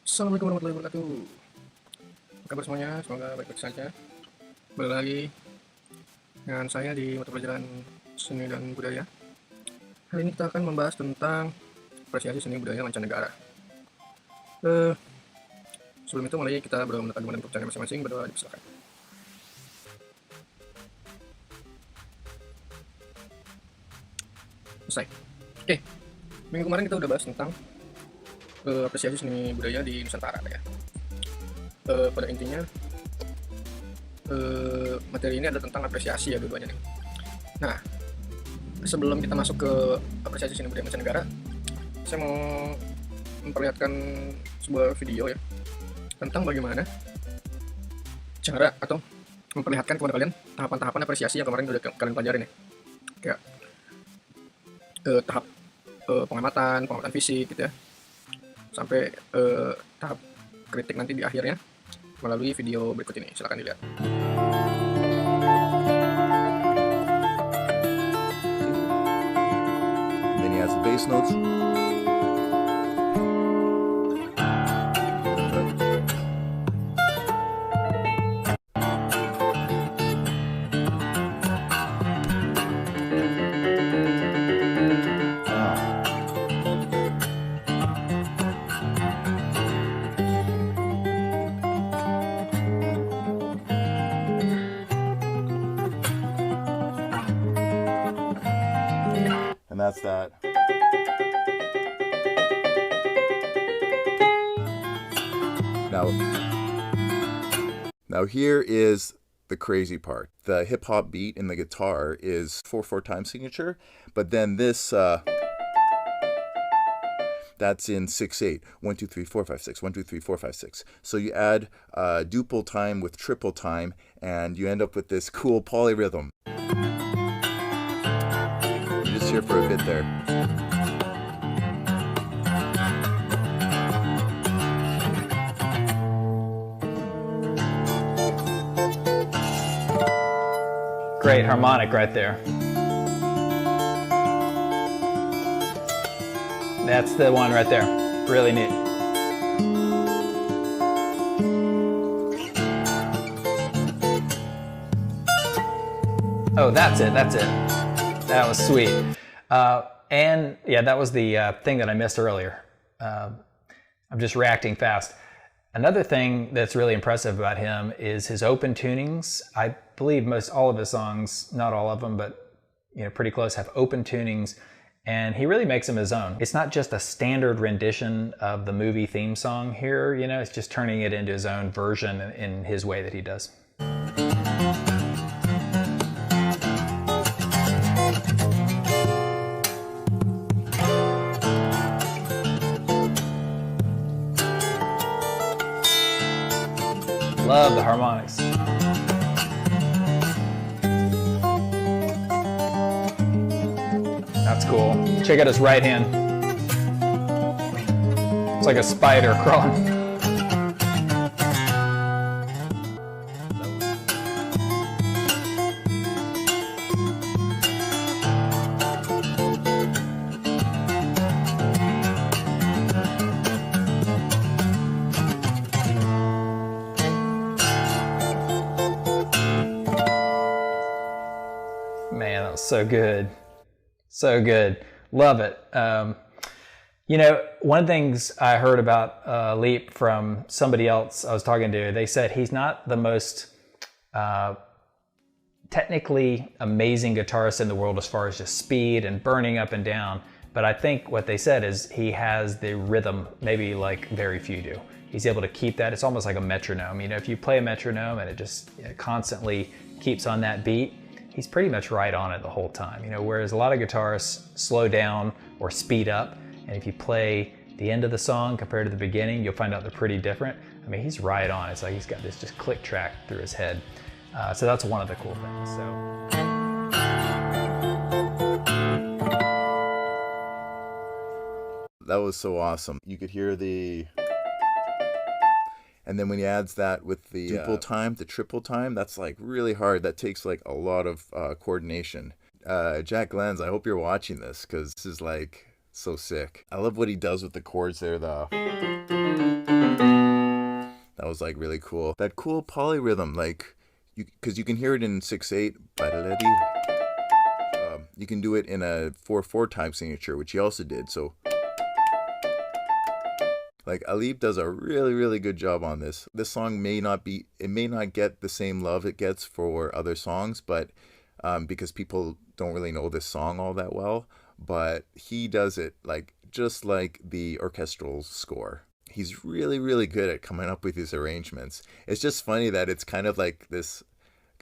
Assalamualaikum warahmatullahi wabarakatuh. Apa kabar semuanya? Semoga baik-baik saja. Kembali lagi dengan saya di mata pelajaran seni dan budaya. Hari ini kita akan membahas tentang apresiasi seni budaya mancanegara. Eh, Sebelum itu mari kita menekan untuk channel masing-masing, berdoa dipersilakan. Selesai. Oke, minggu kemarin kita udah bahas tentang apresiasi seni budaya di Nusantara ya. Pada intinya materi ini adalah tentang apresiasi ya dua-duanya nih. Nah, sebelum kita masuk ke apresiasi seni budaya mancanegara, saya mau memperlihatkan sebuah video ya tentang bagaimana cara atau memperlihatkan kepada kalian tahapan-tahapan apresiasi yang kemarin udah kalian pelajarin ya, kayak tahap pengamatan fisik gitu ya, sampai tahap kritik nanti di akhirnya melalui video berikut ini. Silahkan dilihat. Then he has the bass notes. And that's that. Now here is the crazy part. The hip hop beat in the guitar is 4/4 time signature, but then this that's in 6/8. 1 2 3 4 5 6. 1 2 3 4 5 6. So you add duple time with triple time, and you end up with this cool polyrhythm. You just hear for a bit there. Great harmonic right there. That's the one right there. Really neat. Oh, that's it. That's it. That was sweet. And yeah, that was the thing that I missed earlier. I'm just reacting fast. Another thing that's really impressive about him is his open tunings. I believe most all of his songs, not all of them, but pretty close, have open tunings, and he really makes them his own. It's not just a standard rendition of the movie theme song here, it's just turning it into his own version in his way that he does. Love the harmonics. That's cool. Check out his right hand. It's like a spider crawling. Man, that was so good. So good. Love it. One of the things I heard about Leap from somebody else I was talking to, they said he's not the most technically amazing guitarist in the world as far as just speed and burning up and down. But I think what they said is he has the rhythm, maybe like very few do. He's able to keep that. It's almost like a metronome. If you play a metronome and it just constantly keeps on that beat, he's pretty much right on it the whole time. Whereas a lot of guitarists slow down or speed up, and if you play the end of the song compared to the beginning, you'll find out they're pretty different. He's right on. It's like he's got this just click track through his head. So that's one of the cool things. That was so awesome. You could hear the... And then when he adds that with the duple time, the triple time, that's like really hard. That takes like a lot of coordination. Jack Lenz, I hope you're watching this, because this is like so sick. I love what he does with the chords there, though. That was like really cool. That cool polyrhythm, like because you can hear it in 6/8. You can do it in a 4/4 time signature, which he also did. So like Alip does a really, really good job on this. This song may not get the same love it gets for other songs, but because people don't really know this song all that well, but he does it like just like the orchestral score. He's really, really good at coming up with these arrangements. It's just funny that it's kind of like this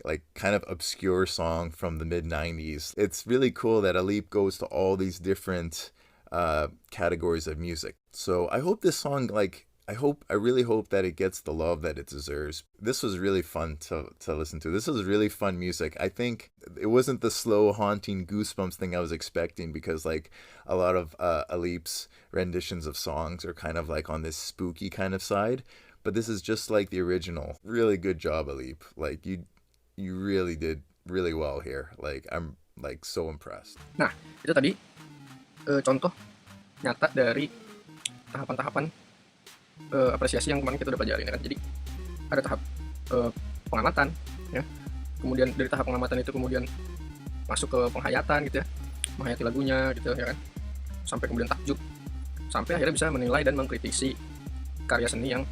like kind of obscure song from the mid 90s. It's really cool that Alip goes to all these different categories of music. So I hope this song, like, I really hope that it gets the love that it deserves. This was really fun to listen to. This was really fun music. I think it wasn't the slow, haunting goosebumps thing I was expecting, because like a lot of Alip's renditions of songs are kind of like on this spooky kind of side. But this is just like the original. Really good job, Alip. Like you really did really well here. Like I'm like so impressed. Nah, itu tadi contoh nyata dari tahapan-tahapan apresiasi yang kemarin kita udah pelajari, kan. Jadi ada tahap pengamatan, ya. Kemudian dari tahap pengamatan itu kemudian masuk ke penghayatan gitu ya, menghayati lagunya gitu ya kan, sampai kemudian takjub, sampai akhirnya bisa menilai dan mengkritisi karya seni yang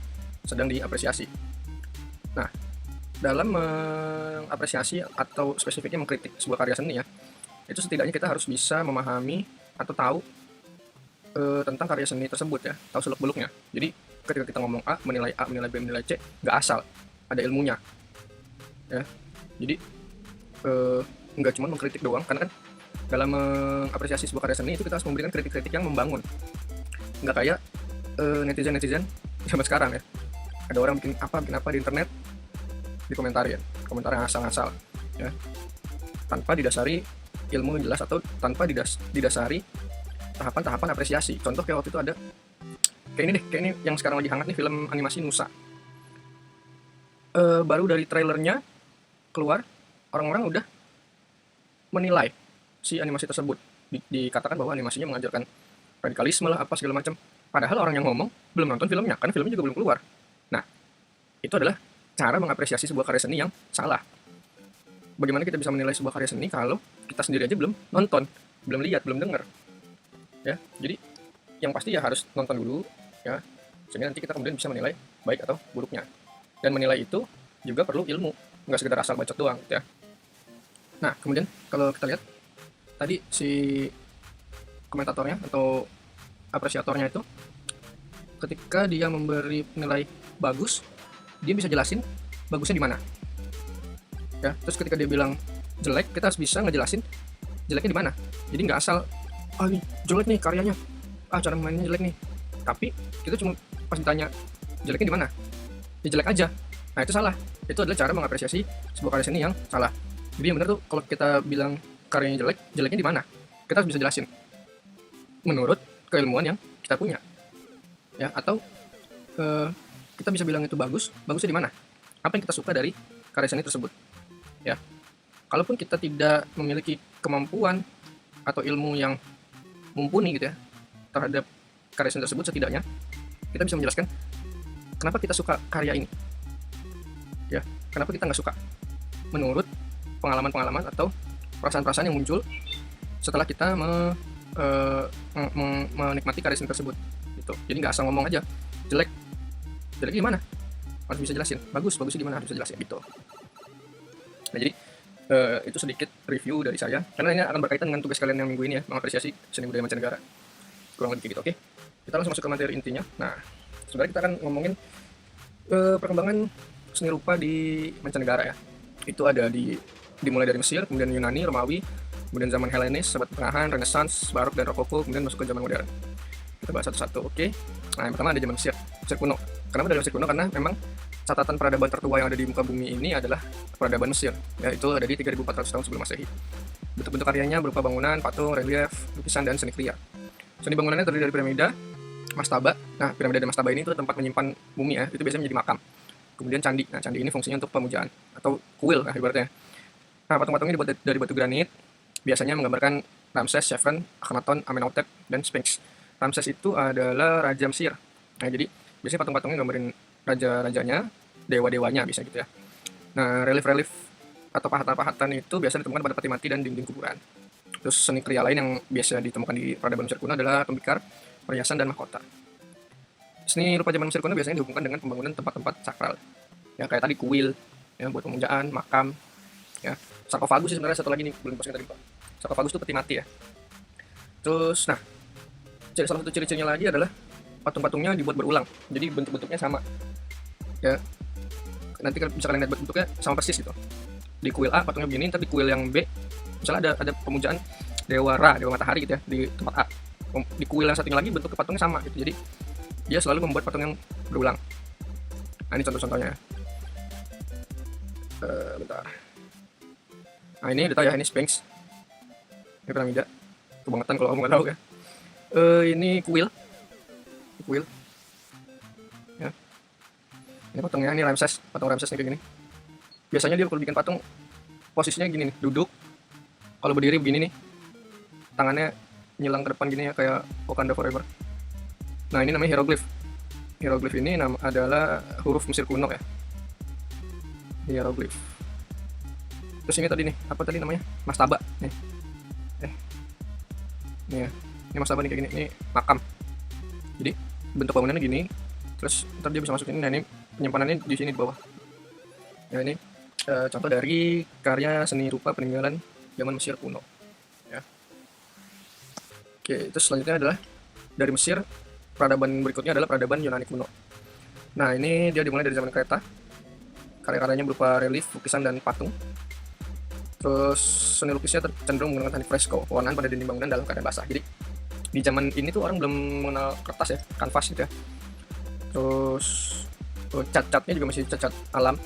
sedang diapresiasi. Nah, dalam mengapresiasi atau spesifiknya mengkritik sebuah karya seni ya, itu setidaknya kita harus bisa memahami atau tahu tentang karya seni tersebut ya, tahu seluk-beluknya. Jadi ketika kita ngomong A, menilai B, menilai C, nggak asal, ada ilmunya ya. Jadi nggak cuma mengkritik doang, karena kan dalam mengapresiasi sebuah karya seni itu kita harus memberikan kritik-kritik yang membangun. Nggak kayak netizen zaman sekarang ya, ada orang bikin apa di internet, dikomentarin, komentar yang asal-asal ya, tanpa didasari ilmu jelas atau tanpa didasari tahapan-tahapan apresiasi. Contoh kayak waktu itu ada kayak ini yang sekarang lagi hangat nih, film animasi Nusa. Baru dari trailernya keluar, orang-orang udah menilai si animasi tersebut. Dikatakan bahwa animasinya mengajarkan radikalisme lah, apa segala macam. Padahal orang yang ngomong belum nonton filmnya, karena filmnya juga belum keluar. Nah, itu adalah cara mengapresiasi sebuah karya seni yang salah. Bagaimana kita bisa menilai sebuah karya seni kalau kita sendiri aja belum nonton, belum lihat, belum dengar? Ya, jadi yang pasti ya harus nonton dulu ya, sehingga nanti kita kemudian bisa menilai baik atau buruknya. Dan menilai itu juga perlu ilmu, nggak sekedar asal bacot doang gitu ya. Nah, kemudian kalau kita lihat tadi si komentatornya atau apresiatornya itu, ketika dia memberi nilai bagus, dia bisa jelasin bagusnya di mana. Ya, terus ketika dia bilang jelek, kita harus bisa ngejelasin jeleknya di mana. Jadi nggak asal ini jelek nih karyanya, cara mainnya jelek nih, tapi kita cuma pas ditanya jeleknya di mana, ya jelek aja. Nah, itu salah. Itu adalah cara mengapresiasi sebuah karya seni yang salah. Jadi yang benar tuh kalau kita bilang karyanya jelek, jeleknya di mana, kita harus bisa jelasin menurut keilmuan yang kita punya ya. Atau kita bisa bilang itu bagusnya di mana, apa yang kita suka dari karya seni tersebut ya. Kalaupun kita tidak memiliki kemampuan atau ilmu yang mumpuni gitu ya terhadap karya seni tersebut, setidaknya kita bisa menjelaskan kenapa kita suka karya ini ya, kenapa kita nggak suka, menurut pengalaman-pengalaman atau perasaan-perasaan yang muncul setelah kita menikmati karya seni tersebut gitu. Jadi nggak asal ngomong aja jeleknya di mana, harus bisa jelasin, bagusnya di mana, harus bisa jelasin gitu. Nah, jadi itu sedikit review dari saya, karena ini akan berkaitan dengan tugas kalian yang minggu ini ya, mengapresiasi seni budaya mancanegara, kurang lebih gitu. Oke, kita langsung masuk ke materi intinya. Nah, sebenarnya kita akan ngomongin perkembangan seni rupa di mancanegara ya. Itu ada dimulai dari Mesir, kemudian Yunani, Romawi, kemudian zaman Helenis, Abad Pertengahan, Renaissance, Barok dan Rokoko, kemudian masuk ke zaman modern. Kita bahas satu-satu. Oke. Nah, yang pertama ada zaman Mesir kuno. Kenapa dari Mesir kuno? Karena memang catatan peradaban tertua yang ada di muka bumi ini adalah peradaban Mesir. Ya, itu ada di 3.400 tahun sebelum Masehi. Bentuk-bentuk karyanya berupa bangunan, patung, relief, lukisan, dan seni kriya. Seni bangunannya terdiri dari piramida, mastaba. Nah, piramida dan mastaba ini tuh tempat menyimpan bumi ya. Itu biasanya menjadi makam. Kemudian candi. Nah, candi ini fungsinya untuk pemujaan atau kuil lah ibaratnya. Nah, patung-patungnya dibuat dari batu granit. Biasanya menggambarkan Ramses, Chevron, Akhenaton, Amenhotep, dan Sphinx. Ramses itu adalah raja Mesir. Nah, jadi biasanya patung-patungnya gambarin raja-rajanya, dewa-dewanya bisa gitu ya. Nah, relief-relief atau pahatan-pahatan itu biasa ditemukan pada peti mati dan dinding kuburan. Terus seni kriya lain yang biasa ditemukan di peradaban Mesir kuno adalah tembikar, perhiasan, dan mahkota. Seni rupa zaman Mesir kuno biasanya dihubungkan dengan pembangunan tempat-tempat sakral. Ya kayak tadi kuil, ya buat pemujaan, makam, ya. Sarkofagus sih sebenarnya satu lagi nih belum dimasukin tadi Pak. Sarkofagus itu peti mati ya. Terus nah, salah satu ciri-cirinya lagi adalah patung-patungnya dibuat berulang. Jadi bentuk-bentuknya sama. Ya. Nanti bisa kalian lihat bentuknya sama persis gitu. Di kuil A patungnya begini, tapi di kuil yang B misalnya ada pemujaan dewa Ra, dewa matahari gitu ya di tempat A. Di kuil yang satunya lagi bentuk patungnya sama gitu. Jadi dia selalu membuat patung yang berulang. Nah, ini contoh-contohnya. Bentar. Nah, ini udah tahu ya, ini Sphinx. Ini piramida. Kebangetan kalau kamu nggak tahu ya. Ini kuil. Kuil. Ya. Ini patungnya, ini Ramses, patung Ramses nih kayak gini. Biasanya dia kalau bikin patung posisinya gini nih, duduk. Kalau berdiri begini nih. Tangannya nyilang ke depan gini ya kayak Wakanda Forever. Nah, ini namanya hieroglif. Hieroglif ini adalah huruf Mesir kuno ya. Hieroglif. Terus ini tadi nih, apa tadi namanya? Mastaba nih. Nih ya. Ini mastaba nih kayak gini. Ini makam. Jadi bentuk bangunannya gini. Terus ntar dia bisa masukin. Nah, ini penyimpanannya di sini di bawah. Ya, ini contoh dari karya seni rupa peninggalan zaman Mesir kuno. Ya. Oke, terus selanjutnya adalah dari Mesir. Peradaban berikutnya adalah peradaban Yunani kuno. Nah, ini dia dimulai dari zaman Kreta. Karya-karyanya berupa relief, lukisan, dan patung. Terus seni lukisnya cenderung menggunakan teknik fresko, pewarnaan pada dinding bangunan dalam keadaan basah. Jadi di zaman ini tuh orang belum mengenal kertas ya, kanvas gitu ya. Terus cat-catnya juga masih cat-cat alam,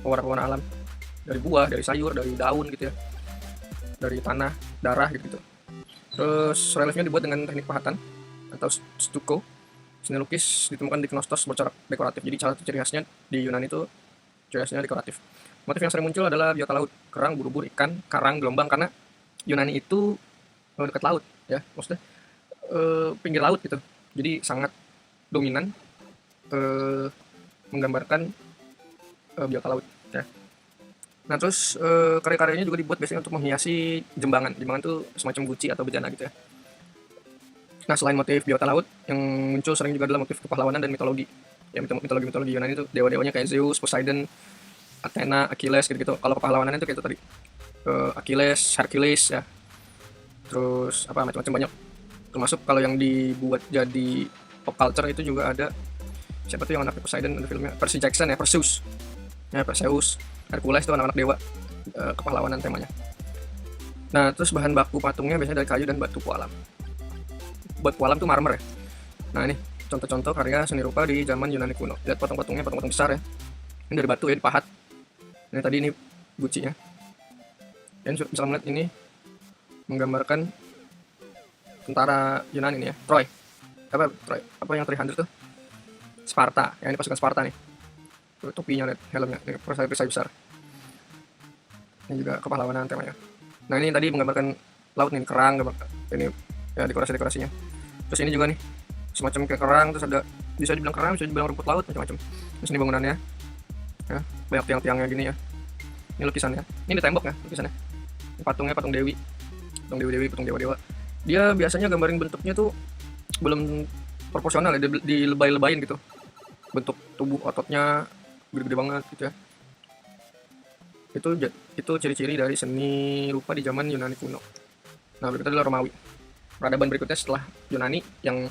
pewarna-pewarna alam, dari buah, dari sayur, dari daun gitu ya, dari tanah, darah gitu. Terus reliefnya dibuat dengan teknik pahatan atau stucco. Seni lukis ditemukan di Knossos bercorak dekoratif. Jadi salah satu ciri khasnya di Yunani itu ciri khasnya dekoratif. Motif yang sering muncul adalah biota laut, kerang, ubur-ubur, ikan, karang, gelombang, karena Yunani itu dekat laut ya, maksudnya pinggir laut gitu. Jadi sangat dominan menggambarkan biota laut ya. Nah, terus karya-karyanya juga dibuat biasanya untuk menghiasi jembangan. Jembangan itu semacam guci atau bejana gitu ya. Nah, selain motif biota laut, yang muncul sering juga adalah motif kepahlawanan dan mitologi. Ya, mitologi Yunani itu dewa-dewanya kayak Zeus, Poseidon, Athena, Achilles gitu-gitu. Kalau kepahlawanan itu kayak itu tadi. Achilles, Hercules ya. Terus apa macam-macam banyak. Termasuk kalau yang dibuat jadi pop culture itu juga ada siapa tuh yang anak Poseidon ada filmnya Percy Jackson ya, Perseus. Ya, Perseus, Hercules itu anak-anak dewa kepahlawanan temanya. Nah, terus bahan baku patungnya biasanya dari kayu dan batu pualam. Buat pualam tuh marmer ya. Nah, ini contoh-contoh karya seni rupa di zaman Yunani kuno. Lihat patung-patungnya, patung-patung besar ya. Ini dari batu ya, dipahat. Ini tadi ini gucinya. Dan bisa melihat ini menggambarkan tentara Yunani nih ya, Troy. Troy? Apa yang 300 tuh? Sparta. Ya, ini pasukan Sparta nih. Tuh, topinya lihat, helmnya, ini perisai besar. Ini juga kepahlawanan temanya. Nah, ini tadi menggambarkan laut nih, kerang, ini ya dekorasi-dekorasinya. Terus ini juga nih semacam kayak kerang, terus ada bisa dibilang kerang, bisa dibilang rumput laut, macam-macam. Terus ini bangunannya ya, banyak tiang-tiangnya gini ya. Ini lukisannya, ini di tembok ya lukisannya. Ini patungnya, patung dewi, patung dewi-dewi, patung dewa-dewa. Dia biasanya gambarin bentuknya tuh belum proporsional ya, dilebay-lebayin gitu. Bentuk tubuh ototnya gede-gede banget gitu ya. Itu ciri-ciri dari seni rupa di zaman Yunani kuno. Nah, berikutnya adalah Romawi. Peradaban berikutnya setelah Yunani yang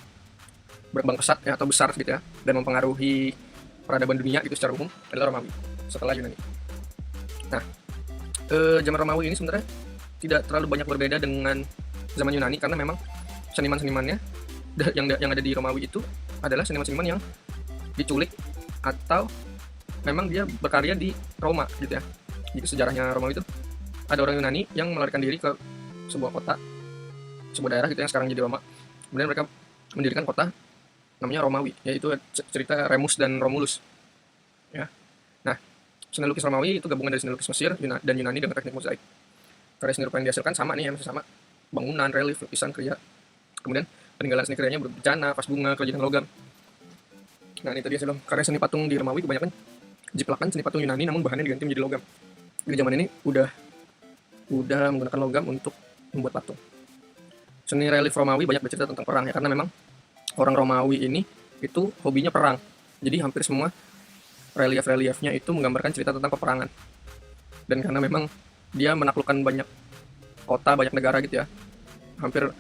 berkembang pesat ya, atau besar gitu ya, dan mempengaruhi peradaban dunia gitu secara umum adalah Romawi setelah Yunani. Nah, zaman Romawi ini sebenarnya tidak terlalu banyak berbeda dengan zaman Yunani karena memang seniman-senimannya yang ada di Romawi itu adalah seniman-seniman yang diculik atau memang dia berkarya di Roma gitu ya. Jadi sejarahnya Romawi itu ada orang Yunani yang melarikan diri ke sebuah kota, sebuah daerah gitu yang sekarang jadi Roma. Kemudian mereka mendirikan kota namanya Romawi, yaitu cerita Remus dan Romulus. Ya. Nah, seni lukis Romawi itu gabungan dari seni lukis Mesir dan Yunani dengan teknik mozaik. Karya seni rupa yang dihasilkan sama nih ya, masih sama. Bangunan, relief, lukisan, kriya. Kemudian peninggalan seni krianya berbejana, vas bunga, kerajinan logam. Nah ini tadi saya bilang karya seni patung di Romawi kebanyakan jiplakan seni patung Yunani namun bahannya diganti menjadi logam. Di zaman ini udah menggunakan logam untuk membuat patung. Seni relief Romawi banyak bercerita tentang perang ya, karena memang orang Romawi ini itu hobinya perang. Jadi hampir semua relief-reliefnya itu menggambarkan cerita tentang peperangan. Dan karena memang dia menaklukkan banyak kota, banyak negara gitu ya. Hampir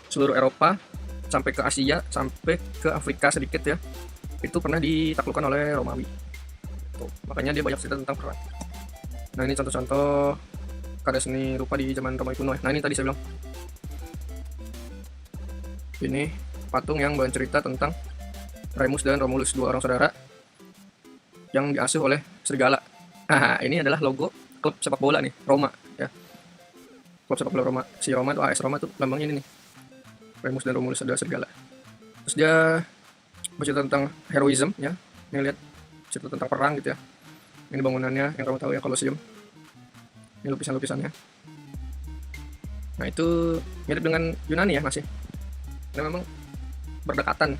seluruh Eropa, sampai ke Asia, sampai ke Afrika sedikit ya. Itu pernah ditaklukkan oleh Romawi. Tuh, makanya dia banyak cerita tentang perang. Nah ini contoh-contoh karya seni rupa di zaman Romawi kuno ya. Nah ini tadi saya bilang. Ini patung yang bercerita tentang Remus dan Romulus, dua orang saudara yang diasuh oleh serigala. Nah, ini adalah logo klub sepak bola nih, Roma ya. Klub sepak bola Roma. Si Roma tuh AS Roma tuh lambangnya ini nih. Remus dan Romulus adalah serigala. Terus dia bercerita tentang heroism ya. Ini lihat cerita tentang perang gitu ya. Ini bangunannya yang kamu tahu ya, Colosseum. Ini lukisan-lukisannya. Nah, itu mirip dengan Yunani ya masih. Karena memang berdekatan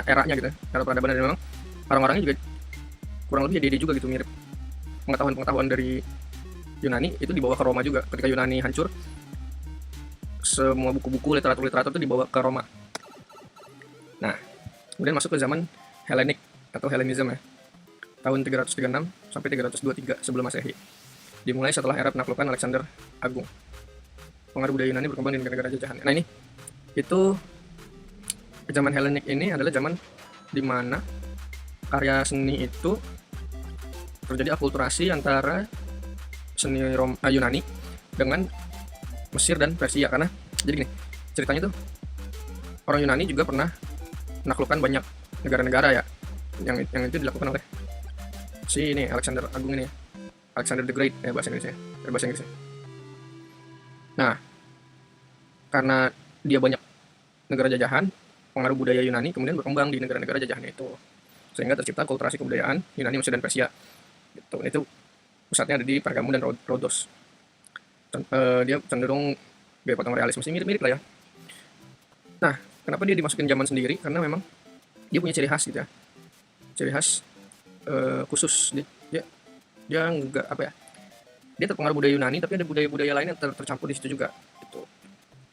eranya gitu, era peradaban, dan memang orang-orangnya juga kurang lebih ide juga gitu, mirip. Pengetahuan dari Yunani itu dibawa ke Roma juga. Ketika Yunani hancur, semua buku-buku literatur itu dibawa ke Roma. Nah, kemudian masuk ke zaman Hellenic atau Hellenism ya. Tahun 336 sampai 323 sebelum Masehi. Dimulai setelah era penaklukan Alexander Agung. Pengaruh budaya Yunani berkembang di negara-negara jajahan. Nah, ini itu zaman Hellenic ini adalah zaman di mana karya seni itu terjadi akulturasi antara seni Yunani dengan Mesir dan Persia. Karena jadi gini, ceritanya tuh orang Yunani juga pernah menaklukkan banyak negara-negara ya, yang itu dilakukan oleh si ini Alexander Agung ini, Alexander the Great ya bahasa Inggrisnya. Nah, karena dia banyak negara jajahan, pengaruh budaya Yunani kemudian berkembang di negara-negara jajahan itu, sehingga tercipta kulturasi kebudayaan Yunani, Mesir, dan Persia. Itu pusatnya ada di Pergamum dan Rhodos. Dia cenderung gaya patung realisme, masih mirip-mirip lah ya. Nah, kenapa dia dimasukin zaman sendiri? Karena memang dia punya ciri khas gitu ya, ciri khas khusus. Dia nggak apa ya, dia terpengaruh budaya Yunani tapi ada budaya-budaya lain yang tercampur di situ juga.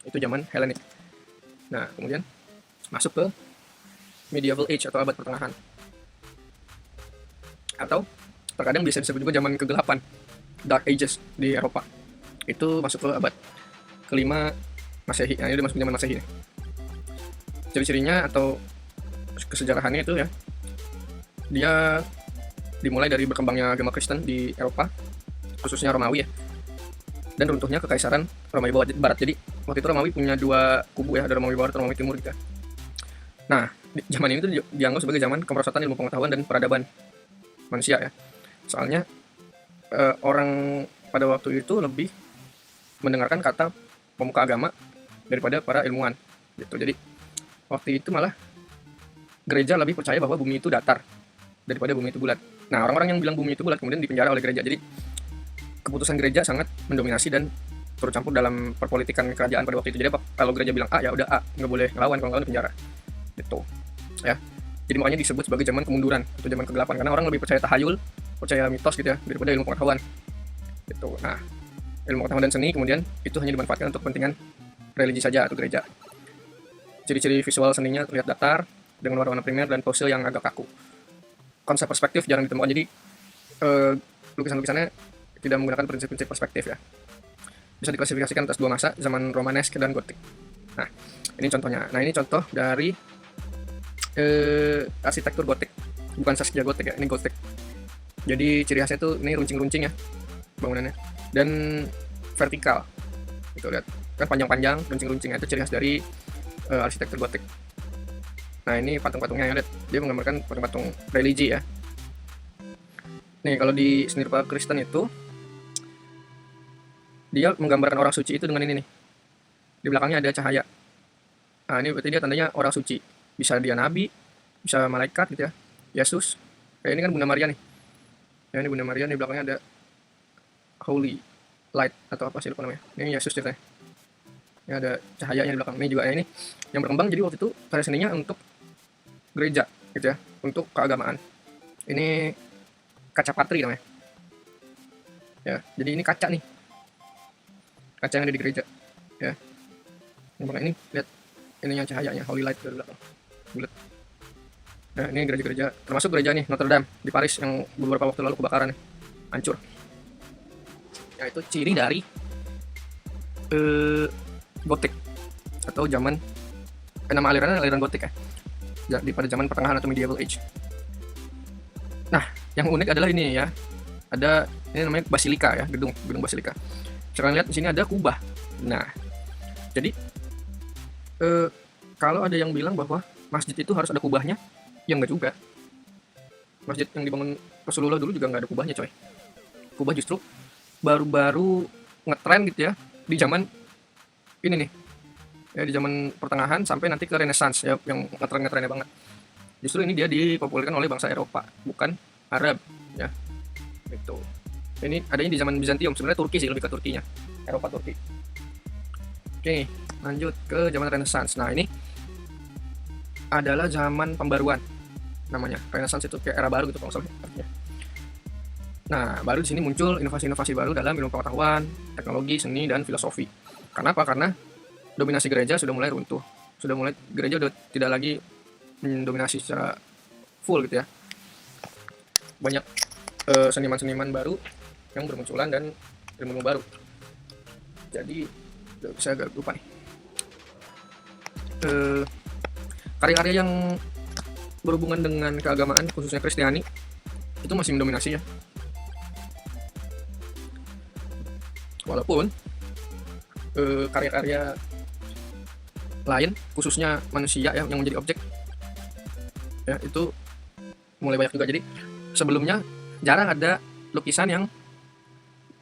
Itu zaman Hellenic. Nah, kemudian masuk ke Medieval Age atau abad pertengahan, atau terkadang bisa disebut juga zaman kegelapan, Dark Ages di Eropa. Itu masuk ke abad kelima Masehi. Nah, ini udah masuk zaman Masehi nih. Ciri-cirinya atau kesejarahannya itu ya, dia dimulai dari berkembangnya agama Kristen di Eropa, khususnya Romawi ya, dan runtuhnya kekaisaran Romawi Barat. Jadi waktu itu Romawi punya dua kubu ya, ada Romawi Barat dan Romawi Timur gitu ya. Nah, zaman ini tuh dianggap sebagai zaman kemerosotan ilmu pengetahuan dan peradaban manusia ya. Soalnya orang pada waktu itu lebih mendengarkan kata pemuka agama daripada para ilmuwan gitu. Jadi waktu itu malah gereja lebih percaya bahwa bumi itu datar daripada bumi itu bulat. Nah, orang-orang yang bilang bumi itu bulat kemudian dipenjara oleh gereja. Jadi keputusan gereja sangat mendominasi dan turut campur dalam perpolitikan kerajaan pada waktu itu. Jadi kalau gereja bilang A, ya udah A, nggak boleh ngelawan, kalau ngelawan dipenjara gitu ya. Jadi makanya disebut sebagai zaman kemunduran atau zaman kegelapan, karena orang lebih percaya tahayul, percaya mitos gitu ya, daripada ilmu pengetahuan gitu. Nah, ilmu pengetahuan dan seni kemudian itu hanya dimanfaatkan untuk kepentingan religi saja atau gereja. Ciri-ciri visual seninya terlihat datar dengan warna-warna primer dan pose yang agak kaku. Konsep perspektif jarang ditemukan, jadi lukisan-lukisannya tidak menggunakan prinsip-prinsip perspektif ya. Bisa diklasifikasikan atas dua masa, zaman Romanesk dan Gotik. Nah, ini contohnya. Nah, ini contoh dari arsitektur Gotik, bukan Saskia Gotik ya, ini Gotik. Jadi ciri khasnya tuh ini runcing-runcing ya bangunannya, dan vertikal. Itu lihat kan panjang-panjang, runcing-runcing, itu ciri khas dari arsitektur Gotik. Nah, ini patung-patungnya ya, lihat dia menggambarkan patung-patung religi ya. Nih, kalau di seni rupa Kristen itu dia menggambarkan orang suci itu dengan ini nih. Di belakangnya ada cahaya. Nah, ini berarti dia tandanya orang suci. Bisa dia nabi, bisa malaikat gitu ya. Yesus. Kayak ini kan Bunda Maria nih. Ya, ini Bunda Maria, di belakangnya ada holy light atau apa sih lupa namanya. Ini Yesus ceritanya. Ini ada cahayanya di belakang. Ini juga ya, ini yang berkembang. Jadi waktu itu karya seninya untuk gereja gitu ya, untuk keagamaan. Ini kaca patri namanya. Ya, jadi ini kaca nih. Kaca yang ada di gereja. Ya. Ini lihat ininya cahayanya, holy light dari belakang. Bulat. Nah, ini gereja-gereja, termasuk gereja nih Notre Dame di Paris yang beberapa waktu lalu kebakaran nih. Hancur. Ya, itu ciri dari Gotik atau zaman nama alirannya aliran Gotik ya. Jadi pada zaman pertengahan atau medieval age. Nah, yang unik adalah ini ya. Ada ini namanya basilika ya, gedung basilika. Sekarang lihat di sini ada kubah. Nah, jadi kalau ada yang bilang bahwa masjid itu harus ada kubahnya, ya enggak juga. Masjid yang dibangun Rasulullah dulu juga nggak ada kubahnya, coy. Kubah justru baru-baru ngetren gitu ya di zaman ini nih. Ya, di zaman pertengahan sampai nanti ke Renaissance ya, yang ngetren-ngetrennya banget. Justru ini dia dipopulerkan oleh bangsa Eropa, bukan Arab ya. Itu. Ini adanya di zaman Bizantium, sebenarnya Turki sih, lebih ke Turkinya. Eropa Turki. Oke, lanjut ke zaman Renaissance. Nah, ini adalah zaman pembaruan namanya. Renaissance itu kayak era baru gitu kalau salah artinya. Nah, baru di sini muncul inovasi-inovasi baru dalam ilmu pengetahuan, teknologi, seni, dan filosofi. Kenapa? Karena dominasi gereja sudah mulai runtuh. Gereja sudah tidak lagi mendominasi secara full gitu ya. Banyak seniman-seniman baru yang bermunculan dan ilmu baru. Jadi, saya agak lupa nih. Karya-karya yang berhubungan dengan keagamaan, khususnya Kristiani, itu masih mendominasi ya. Walaupun karya-karya lain, khususnya manusia ya, yang menjadi objek, ya itu mulai banyak juga. Jadi sebelumnya jarang ada lukisan yang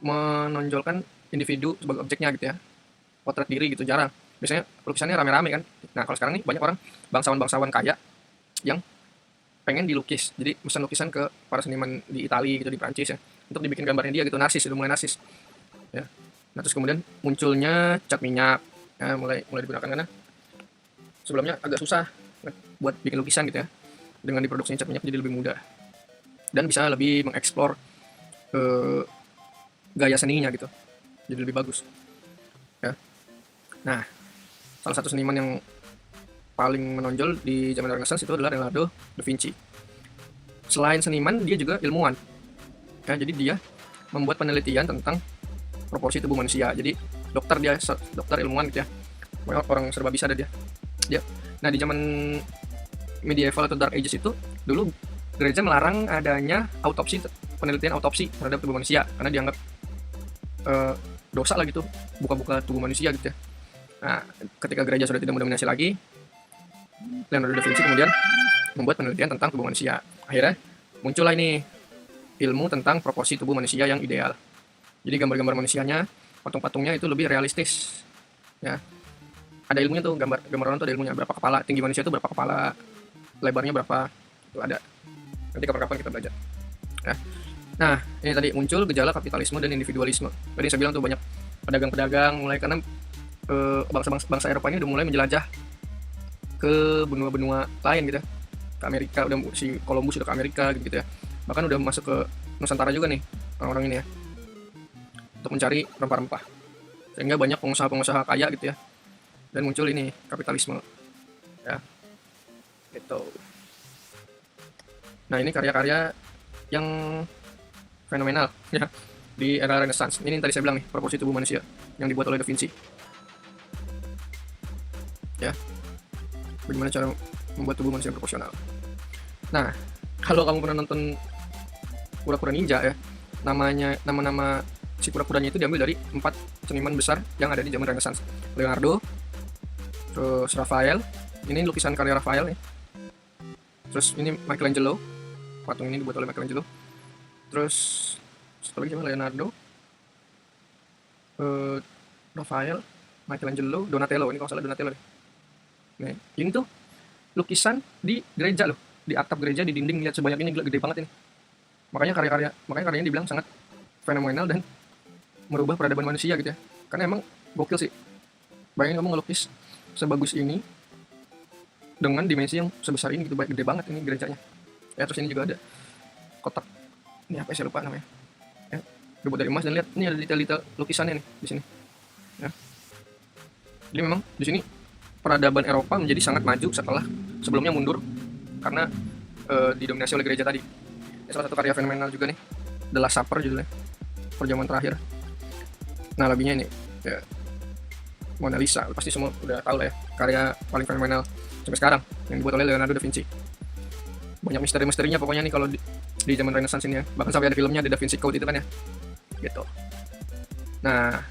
menonjolkan individu sebagai objeknya gitu ya, potret diri gitu, jarang. Biasanya lukisannya rame-rame kan. Nah, kalau sekarang nih banyak orang bangsawan-bangsawan kaya yang pengen dilukis, jadi pesan lukisan ke para seniman di Italia gitu, di Prancis ya, untuk dibikin gambarnya dia gitu. Narsis, udah mulai narsis ya. Nah, terus kemudian munculnya cat minyak ya, mulai digunakan karena sebelumnya agak susah buat bikin lukisan gitu ya. Dengan diproduksinya cat minyak jadi lebih mudah dan bisa lebih mengeksplor gaya seninya gitu, jadi lebih bagus ya. Nah, salah satu seniman yang paling menonjol di zaman Renaissance itu adalah Leonardo da Vinci. Selain seniman, dia juga ilmuwan ya, jadi dia membuat penelitian tentang proporsi tubuh manusia. Jadi dokter ilmuwan gitu ya, banyak orang serba bisa ada dia. Nah, di zaman medieval atau dark ages itu dulu gereja melarang adanya penelitian autopsi terhadap tubuh manusia karena dianggap dosa lah gitu, buka-buka tubuh manusia gitu ya. Nah, ketika gereja sudah tidak mendominasi lagi, Leonardo da Vinci kemudian membuat penelitian tentang tubuh manusia. Akhirnya muncullah ini ilmu tentang proporsi tubuh manusia yang ideal. Jadi gambar-gambar manusianya, patung-patungnya itu lebih realistis ya. Ada ilmunya tuh, gambar orang tuh ada ilmunya, berapa kepala, tinggi manusia itu berapa kepala, lebarnya berapa, itu ada. Nanti kapan-kapan kita belajar ya. Nah, ini tadi muncul gejala kapitalisme dan individualisme. Tadi saya bilang tuh banyak pedagang-pedagang mulai, karena bangsa Eropa ini udah mulai menjelajah ke benua-benua lain gitu ya. Ke Amerika, udah si Columbus udah ke Amerika gitu ya. Bahkan udah masuk ke Nusantara juga nih orang-orang ini ya, untuk mencari rempah-rempah. Sehingga banyak pengusaha-pengusaha kaya gitu ya. Dan muncul ini kapitalisme ya. Gitu. Nah, ini karya-karya yang fenomenal ya di era Renaissance. Ini yang tadi saya bilang nih, proporsi tubuh manusia yang dibuat oleh Da Vinci. Ya. Bagaimana cara membuat tubuh manusia proporsional. Nah, kalau kamu pernah nonton Kura-Kura Ninja ya, nama si kura-kuranya itu diambil dari 4 seniman besar yang ada di zaman Renaissance. Leonardo, terus Raphael, ini lukisan karya Raphael nih. Terus ini Michelangelo, patung ini dibuat oleh Michelangelo. Terus satu lagi sama Leonardo, Raphael, Michelangelo, Donatello. Ini kalau salah Donatello nih. Nah, ini tuh lukisan di gereja loh, di atap gereja, di dinding, lihat sebanyak ini, gede banget ini. Makanya karyanya dibilang sangat fenomenal dan merubah peradaban manusia gitu ya. Karena emang gokil sih. Bayangin kamu ngelukis sebagus ini dengan dimensi yang sebesar ini gitu, gede banget ini gerejanya. Ya, terus ini juga ada kotak, ini apa saya lupa namanya. Ya, dibuat dari emas, dan lihat ini ada detail-detail lukisannya nih di sini. Ya. Jadi memang di sini peradaban Eropa menjadi sangat maju setelah sebelumnya mundur karena didominasi oleh gereja tadi. Ini salah satu karya fenomenal juga nih, The Last Supper judulnya, perjamuan terakhir. Nah, lebihnya ini ya, Mona Lisa, pasti semua udah tahu lah ya, karya paling fenomenal sampai sekarang yang dibuat oleh Leonardo da Vinci. Banyak misteri-misterinya pokoknya nih kalau di zaman Renaissance ini ya. Bahkan sampai ada filmnya, ada Da Vinci Code itu kan ya. Gitu. Nah,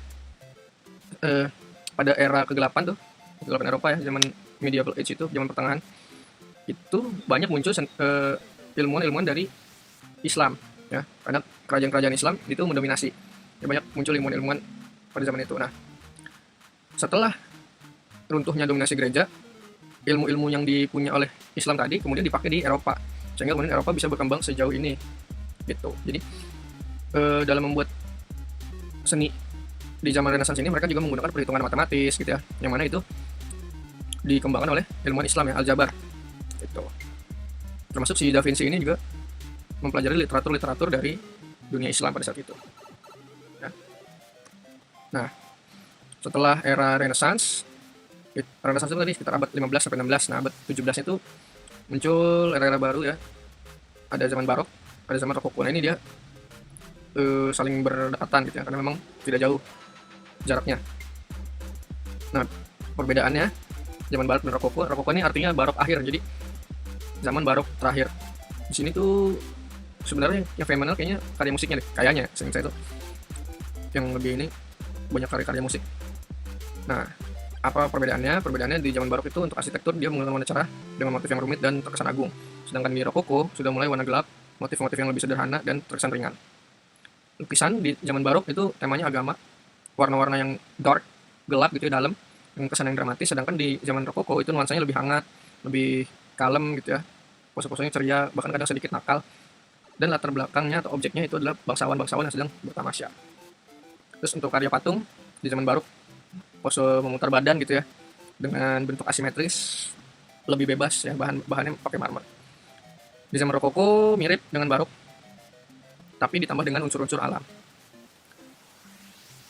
pada era kegelapan tuh, kegelapan Eropa ya, zaman medieval age itu, zaman pertengahan, itu banyak muncul ilmuwan-ilmuwan dari Islam ya, karena kerajaan-kerajaan Islam itu mendominasi. Ya, banyak muncul ilmuwan-ilmuwan pada zaman itu. Nah, setelah runtuhnya dominasi gereja, ilmu-ilmu yang dipunya oleh Islam tadi kemudian dipakai di Eropa, sehingga kemudian Eropa bisa berkembang sejauh ini gitu. Jadi dalam membuat seni di zaman Renaissance ini mereka juga menggunakan perhitungan matematis gitu ya, yang mana itu dikembangkan oleh ilmuwan Islam ya, aljabar gitu. Termasuk si Da Vinci ini juga mempelajari literatur dari dunia Islam pada saat itu ya. Nah, setelah era Renaissance itu tadi sekitar abad 15 sampai 16. Nah, abad 17 itu muncul era-era baru ya. Ada zaman Barok, ada zaman Rokoko. Nah, ini dia saling berdekatan gitu ya, karena memang tidak jauh jaraknya. Nah, perbedaannya zaman Barok dan Rokoko. Rokoko ini artinya Barok akhir, jadi zaman Barok terakhir. Di sini tuh sebenarnya yang fenomenal kayaknya karya musiknya deh, kayaknya seingat saya tuh yang lebih ini banyak karya-karya musik. Nah, apa perbedaannya? Perbedaannya di zaman Barok itu untuk arsitektur dia menggunakan warna cerah dengan motif yang rumit dan terkesan agung. Sedangkan di Rokoko sudah mulai warna gelap, motif-motif yang lebih sederhana dan terkesan ringan. Lukisan di zaman Barok itu temanya agama, warna-warna yang dark, gelap gitu ya, dalam, dengan kesan yang dramatis. Sedangkan di zaman Rokoko itu nuansanya lebih hangat, lebih kalem gitu ya, pose-posenya ceria, bahkan kadang sedikit nakal. Dan latar belakangnya atau objeknya itu adalah bangsawan-bangsawan yang sedang bertamasya. Terus untuk karya patung di zaman Barok, pose memutar badan gitu ya, dengan bentuk asimetris, lebih bebas ya, bahannya pakai marmer. Di zaman Rokoko mirip dengan Barok, tapi ditambah dengan unsur-unsur alam.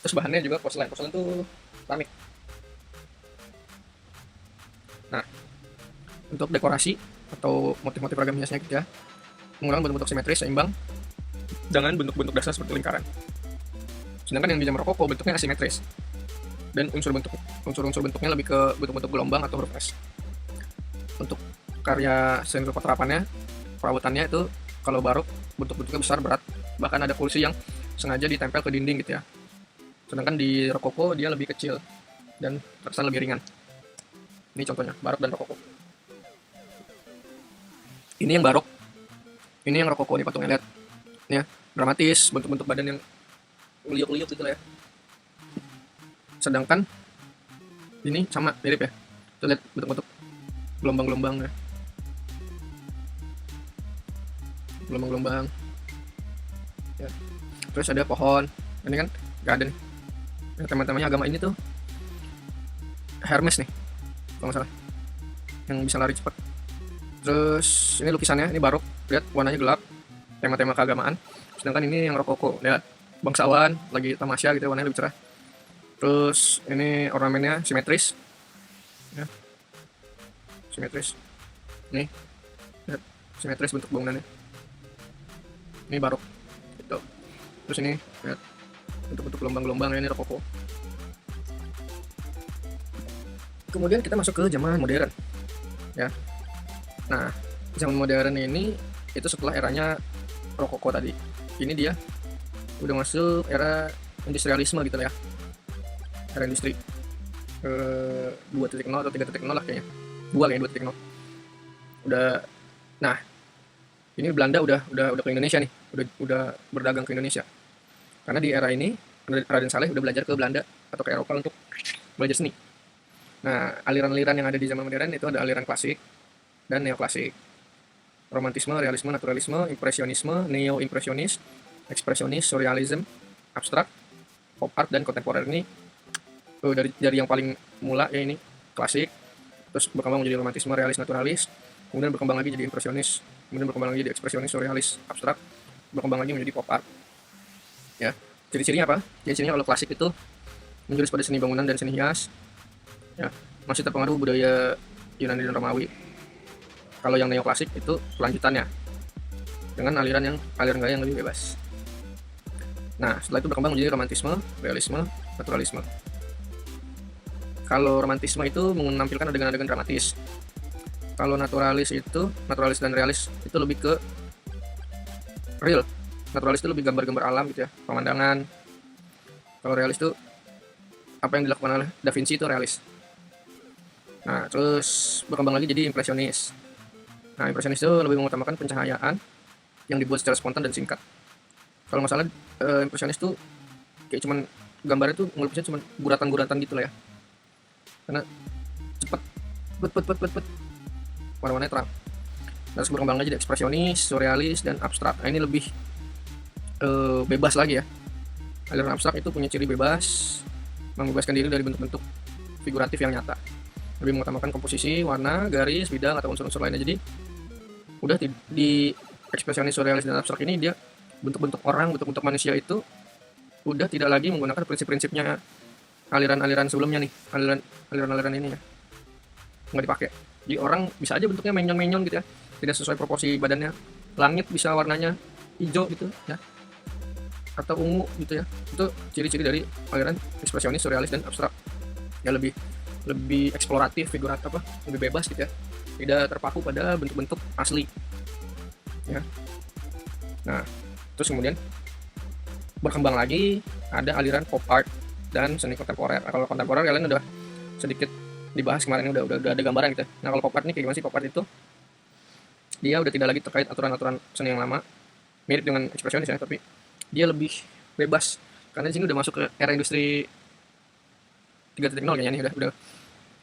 Terus bahannya juga porselen tuh keramik. Nah, untuk dekorasi atau motif-motif ragam hiasnya gitu ya, menggunakan bentuk-bentuk simetris seimbang dengan bentuk-bentuk dasar seperti lingkaran. Sedangkan yang di zaman Rokoko bentuknya asimetris, dan unsur-unsur bentuknya lebih ke bentuk-bentuk gelombang atau huruf S. Untuk karya seni rupa terapannya, perabotannya itu kalau Barok bentuk-bentuknya besar, berat, bahkan ada kursi yang sengaja ditempel ke dinding gitu ya. Sedangkan di Rokoko dia lebih kecil dan terkesan lebih ringan. Ini contohnya Barok dan Rokoko. Ini yang Barok, ini yang Rokoko nih patungnya, lihat ya, dramatis, bentuk-bentuk badan yang meliuk-liuk gitu lah ya. Sedangkan ini sama, mirip ya. Tuh lihat bentuk-bentuk gelombang-gelombang ya. Gelombang-gelombang. Ya. Terus ada pohon. Ini kan gak ada nih. Yang teman-temannya agama ini tuh Hermes nih, kalau nggak salah. Yang bisa lari cepat. Terus ini lukisannya, ini Barok. Lihat warnanya gelap. Tema-tema keagamaan. Sedangkan ini yang Rokoko. Lihat bangsawan lagi tamasya gitu, warnanya lebih cerah. Terus ini ornamennya simetris ya. Simetris nih, lihat, simetris bentuk bangunannya. Ini Barok gitu. Terus ini lihat bentuk-bentuk gelombang-gelombang, ini Rokoko. Kemudian kita masuk ke zaman modern ya. Nah, zaman modern ini itu setelah eranya Rokoko tadi. Ini dia udah masuk era industrialisme gitu lah ya, era industri 2.0 atau 3.0 lah kayaknya. 2.0 udah. Nah, ini Belanda udah ke Indonesia nih, udah berdagang ke Indonesia. Karena di era ini Raden Saleh udah belajar ke Belanda atau ke Eropa untuk belajar seni. Nah, aliran-aliran yang ada di zaman modern itu ada aliran klasik dan neoklasik, romantisme, realisme, naturalisme, impresionisme, neo-impresionis, ekspresionis, surrealism, abstrak, pop art, dan kontemporer. Ini dari yang paling mula ya, ini klasik, terus berkembang menjadi romantisme, realis, naturalis, kemudian berkembang lagi jadi impresionis, kemudian berkembang lagi jadi ekspresionis, surrealis, abstrak, berkembang lagi menjadi pop art. Ya, ciri-cirinya apa? Ciri-cirinya kalau klasik itu menjurus pada seni bangunan dan seni hias, ya, masih terpengaruh budaya Yunani dan Romawi. Kalau yang neoklasik itu kelanjutannya dengan aliran gaya yang lebih bebas. Nah, setelah itu berkembang menjadi romantisme, realisme, naturalisme. Kalau romantisme itu menampilkan adegan-adegan dramatis. Kalau naturalis dan realis itu lebih ke real. Naturalis itu lebih gambar-gambar alam gitu ya, pemandangan. Kalau realis itu apa yang dilakukan oleh Da Vinci itu realis. Nah, terus berkembang lagi jadi impresionis. Nah, impresionis itu lebih mengutamakan pencahayaan yang dibuat secara spontan dan singkat. Kalau nggak salah, impresionis itu kayak cuman gambarnya tuh ngelukisnya cuman guratan-guratan gitu lah ya. Karena cepet, pet, warna-warnanya terang. Terus berkembang lagi jadi ekspresionis, surrealis, dan abstrak. Nah, ini lebih bebas lagi ya. Aliran abstrak itu punya ciri bebas, membebaskan diri dari bentuk-bentuk figuratif yang nyata. Lebih mengutamakan komposisi, warna, garis, bidang, atau unsur-unsur lainnya. Jadi udah di ekspresionis, surrealis, dan abstrak ini dia bentuk-bentuk orang, bentuk-bentuk manusia itu udah tidak lagi menggunakan prinsip-prinsipnya aliran-aliran sebelumnya nih, aliran-aliran ini ya, nggak dipakai. Jadi orang bisa aja bentuknya menyon-menyon gitu ya, tidak sesuai proporsi badannya. Langit bisa warnanya hijau gitu ya, atau ungu gitu ya. Itu ciri-ciri dari aliran ekspresionis, surrealis, dan abstrak. Ya lebih eksploratif, figurat lebih bebas gitu ya, tidak terpaku pada bentuk-bentuk asli ya. Nah, terus kemudian berkembang lagi ada aliran pop art dan seni kontemporer. Nah, kalau kontemporer kalian udah sedikit dibahas kemarin, udah ada gambaran gitu. Nah, kalau pop art ini kayak gimana sih? Pop art itu dia udah tidak lagi terkait aturan-aturan seni yang lama, mirip dengan ekspresionis ya, tapi dia lebih bebas karena di sini udah masuk ke era industri 3.0 kayaknya nih,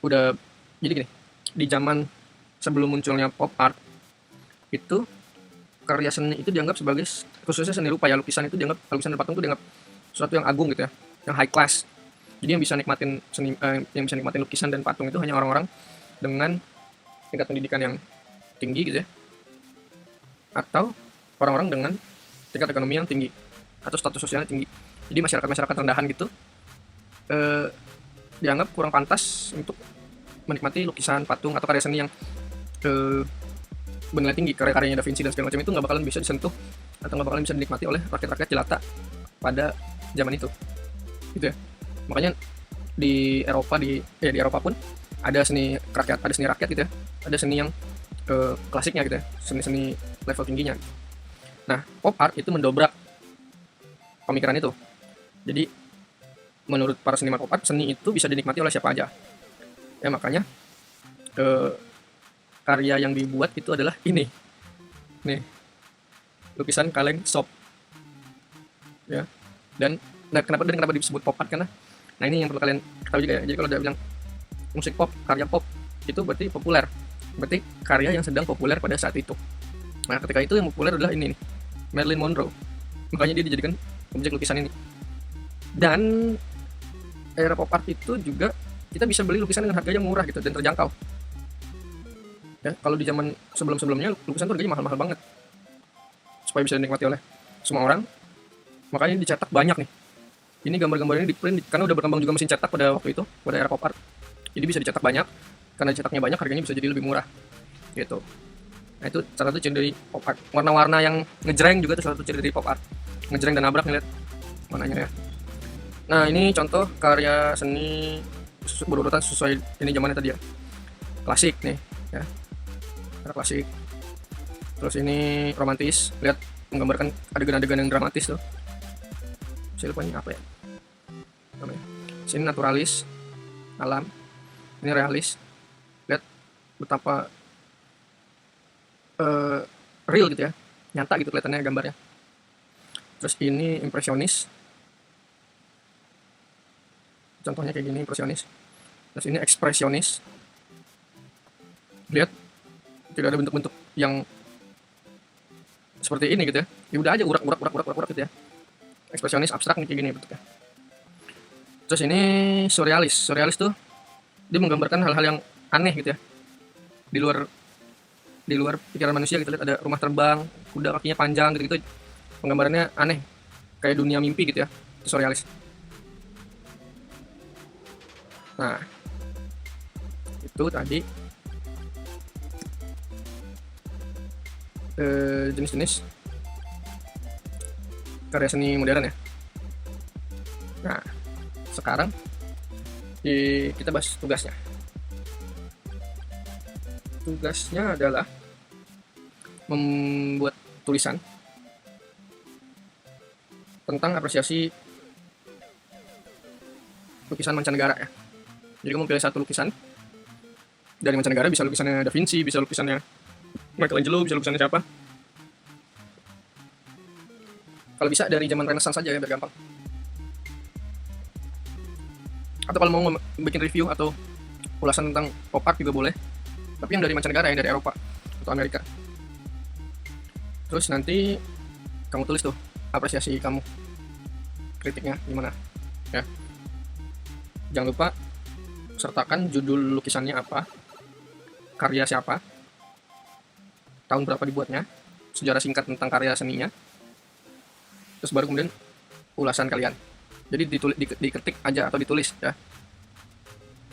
udah jadi gini. Di zaman sebelum munculnya pop art itu karya seni itu dianggap sebagai, khususnya seni rupa ya, lukisan dan patung itu dianggap sesuatu yang agung gitu ya, yang high class. Jadi yang bisa nikmatin lukisan dan patung itu hanya orang-orang dengan tingkat pendidikan yang tinggi gitu ya, atau orang-orang dengan tingkat ekonomi yang tinggi atau status sosialnya tinggi. Jadi masyarakat rendahan gitu dianggap kurang pantas untuk menikmati lukisan, patung, atau karya seni yang bernilai tinggi. Karya-karyanya Da Vinci dan segala macam itu nggak bakalan bisa disentuh atau nggak bakalan bisa dinikmati oleh rakyat-rakyat jelata pada zaman itu gitu ya. Makanya di Eropa pun ada seni rakyat gitu ya, ada seni yang klasiknya gitu ya, seni level tingginya gitu. Nah, pop art itu mendobrak pemikiran itu. Jadi menurut para seniman pop art, seni itu bisa dinikmati oleh siapa aja ya. Makanya karya yang dibuat itu adalah ini nih, lukisan kaleng sop ya. Dan kenapa disebut pop art? Karena ini yang perlu kalian ketahui juga ya. Jadi kalau dia bilang musik pop, karya pop, itu berarti populer, berarti karya yang sedang populer pada saat itu. Nah, ketika itu yang populer adalah ini nih, Marilyn Monroe. Makanya dia dijadikan objek lukisan ini. Dan era pop art itu juga kita bisa beli lukisan dengan harga yang murah gitu dan terjangkau ya. Kalau di zaman sebelum-sebelumnya lukisan itu harganya mahal-mahal banget supaya bisa dinikmati oleh semua orang. Makanya dicetak banyak nih. Ini gambar-gambar ini diprint karena udah berkembang juga mesin cetak pada waktu itu, pada era pop art. Jadi bisa dicetak banyak, karena cetaknya banyak harganya bisa jadi lebih murah gitu. Nah, itu salah satu ciri dari pop art. Warna-warna yang ngejreng juga itu salah satu ciri dari pop art. Ngejreng dan nabrak nih, lihat warnanya ya. Nah, ini contoh karya seni berurutan sesuai ini zamannya tadi ya. Klasik nih ya. Era klasik. Terus ini romantis, lihat menggambarkan adegan-adegan yang dramatis tuh. Saya lupa ini apa ya namanya. Sini naturalis, alam. Ini realis. Lihat betapa real gitu ya, nyata gitu kelihatannya gambarnya. Terus ini impresionis. Contohnya kayak gini, impresionis. Terus ini ekspresionis. Lihat, tidak ada bentuk-bentuk yang seperti ini gitu ya. Ya udah aja urak gitu ya. Ekspresionis abstrak nih kayak gini bentuknya. Terus ini surrealis. Surrealis tuh dia menggambarkan hal-hal yang aneh gitu ya. di luar pikiran manusia gitu. Lihat ada rumah terbang, kuda kakinya panjang gitu-gitu. Penggambarannya aneh, kayak dunia mimpi gitu ya. Itu surrealis. Nah, itu tadi jenis-jenis karya seni modern ya. Nah, sekarang kita bahas tugasnya. Tugasnya adalah membuat tulisan tentang apresiasi lukisan mancanegara ya. Jadi kamu pilih satu lukisan dari mancanegara, bisa lukisannya Da Vinci, bisa lukisannya Michelangelo, bisa lukisannya siapa. Kalau bisa dari zaman Renaissance saja ya, biar gampang. Atau kalau mau bikin review atau ulasan tentang pop art juga boleh. Tapi yang dari mancanegara ya, dari Eropa atau Amerika. Terus nanti kamu tulis tuh apresiasi kamu, kritiknya gimana ya. Jangan lupa sertakan judul lukisannya apa, karya siapa, tahun berapa dibuatnya, sejarah singkat tentang karya seninya, terus baru kemudian ulasan kalian. Jadi diketik aja atau ditulis ya.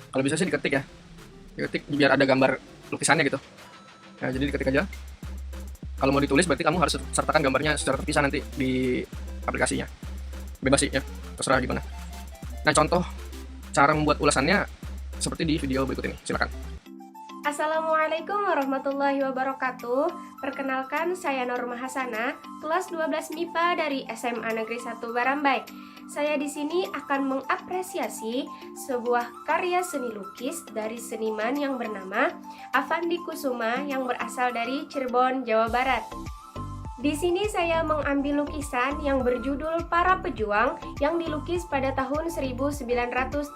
Kalau bisa sih diketik ya, diketik biar ada gambar lukisannya gitu ya. Jadi diketik aja. Kalau mau ditulis berarti kamu harus sertakan gambarnya secara terpisah nanti di aplikasinya. Bebas sih ya, terserah gimana. Nah, contoh cara membuat ulasannya seperti di video berikut ini, silakan. Assalamualaikum warahmatullahi wabarakatuh. Perkenalkan, saya Norma Hasanah, kelas 12 MIPA dari SMA Negeri 1 Barambai. Saya di sini akan mengapresiasi sebuah karya seni lukis dari seniman yang bernama Avandi Kusuma yang berasal dari Cirebon, Jawa Barat. Di sini saya mengambil lukisan yang berjudul Para Pejuang yang dilukis pada tahun 1972.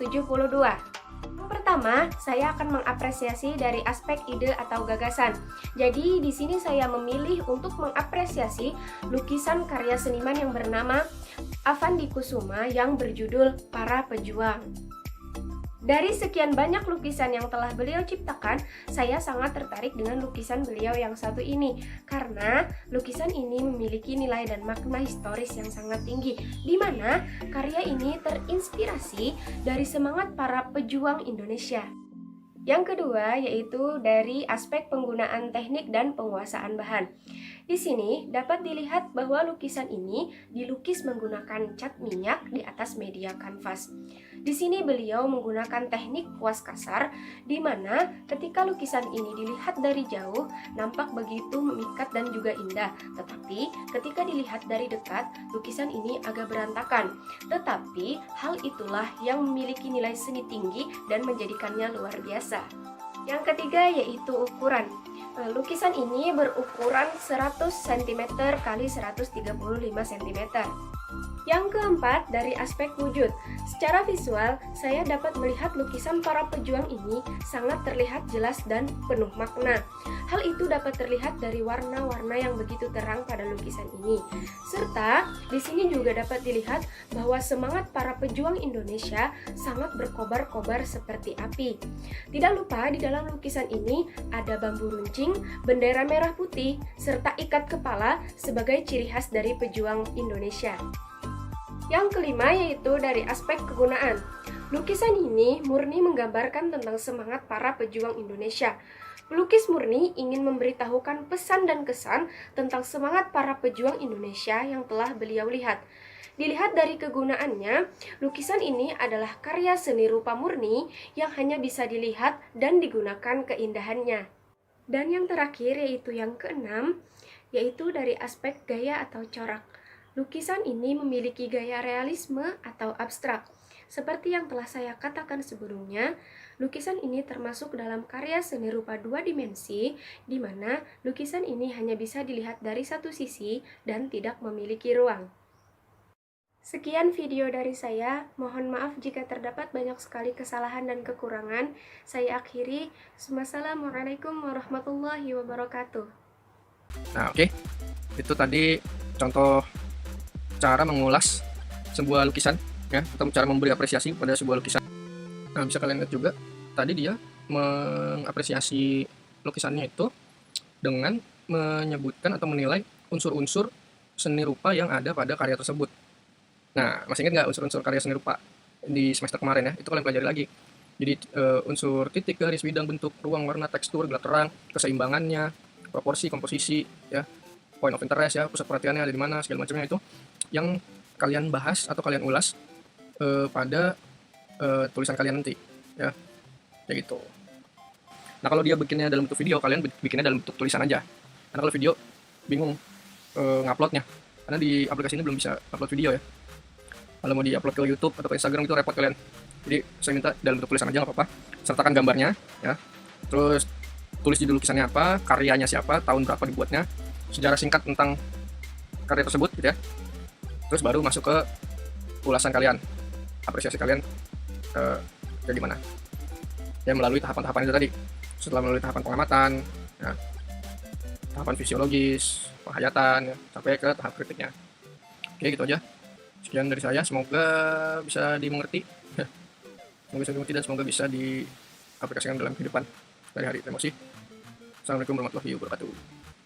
Pertama, saya akan mengapresiasi dari aspek ide atau gagasan. Jadi, di sini saya memilih untuk mengapresiasi lukisan karya seniman yang bernama Avandi Kusuma yang berjudul Para Pejuang. Dari sekian banyak lukisan yang telah beliau ciptakan, saya sangat tertarik dengan lukisan beliau yang satu ini karena lukisan ini memiliki nilai dan makna historis yang sangat tinggi, di mana karya ini terinspirasi dari semangat para pejuang Indonesia. Yang kedua yaitu dari aspek penggunaan teknik dan penguasaan bahan. Di sini dapat dilihat bahwa lukisan ini dilukis menggunakan cat minyak di atas media kanvas. Di sini beliau menggunakan teknik kuas kasar, di mana ketika lukisan ini dilihat dari jauh nampak begitu memikat dan juga indah. Tetapi ketika dilihat dari dekat, lukisan ini agak berantakan. Tetapi hal itulah yang memiliki nilai seni tinggi dan menjadikannya luar biasa. Yang ketiga yaitu ukuran. Lukisan ini berukuran 100 cm x 135 cm. Yang keempat, dari aspek wujud. Secara visual, saya dapat melihat lukisan para pejuang ini sangat terlihat jelas dan penuh makna. Hal itu dapat terlihat dari warna-warna yang begitu terang pada lukisan ini. Serta, di sini juga dapat dilihat bahwa semangat para pejuang Indonesia sangat berkobar-kobar seperti api. Tidak lupa, di dalam lukisan ini ada bambu runcing, bendera merah putih, serta ikat kepala sebagai ciri khas dari pejuang Indonesia. Yang kelima yaitu dari aspek kegunaan. Lukisan ini murni menggambarkan tentang semangat para pejuang Indonesia. Pelukis murni ingin memberitahukan pesan dan kesan tentang semangat para pejuang Indonesia yang telah beliau lihat. Dilihat dari kegunaannya, lukisan ini adalah karya seni rupa murni yang hanya bisa dilihat dan digunakan keindahannya. Dan yang terakhir yaitu yang keenam, yaitu dari aspek gaya atau corak. Lukisan ini memiliki gaya realisme atau abstrak. Seperti yang telah saya katakan sebelumnya, lukisan ini termasuk dalam karya seni rupa dua dimensi, di mana lukisan ini hanya bisa dilihat dari satu sisi dan tidak memiliki ruang. Sekian video dari saya, mohon maaf jika terdapat banyak sekali kesalahan dan kekurangan. Saya akhiri, wassalamualaikum warahmatullahi wabarakatuh. Nah, oke. Itu tadi contoh cara mengulas sebuah lukisan ya, atau cara memberi apresiasi pada sebuah lukisan. Nah, bisa kalian lihat juga tadi dia mengapresiasi lukisannya itu dengan menyebutkan atau menilai unsur-unsur seni rupa yang ada pada karya tersebut. Nah, masih ingat nggak unsur-unsur karya seni rupa di semester kemarin ya? Itu kalian pelajari lagi. Jadi unsur titik, garis, bidang, bentuk, ruang, warna, tekstur, gelap terang, keseimbangannya, proporsi, komposisi, ya, point of interest ya, pusat perhatiannya ada di mana, segala macamnya itu yang kalian bahas atau kalian ulas pada tulisan kalian nanti, ya, kayak gitu. Nah kalau dia bikinnya dalam bentuk video, kalian bikinnya dalam bentuk tulisan aja. Karena kalau video bingung nguploadnya, karena di aplikasi ini belum bisa upload video ya. Kalau mau di-upload ke YouTube atau ke Instagram itu repot kalian. Jadi saya minta dalam bentuk tulisan aja nggak apa-apa. Sertakan gambarnya, ya. Terus tulis judul lukisannya apa, karyanya siapa, tahun berapa dibuatnya, sejarah singkat tentang karya tersebut, gitu ya. Terus baru masuk ke ulasan kalian, apresiasi kalian kayak gimana. Ya melalui tahapan-tahapan itu tadi. Setelah melalui tahapan pengamatan, ya, tahapan fisiologis, penghayatan, ya, sampai ke tahap kritiknya. Oke, gitu aja. Sekian dari saya, semoga bisa dimengerti. Semoga bisa dimengerti dan semoga bisa diaplikasikan dalam kehidupan sehari-hari. Terima kasih. Assalamualaikum warahmatullahi wabarakatuh.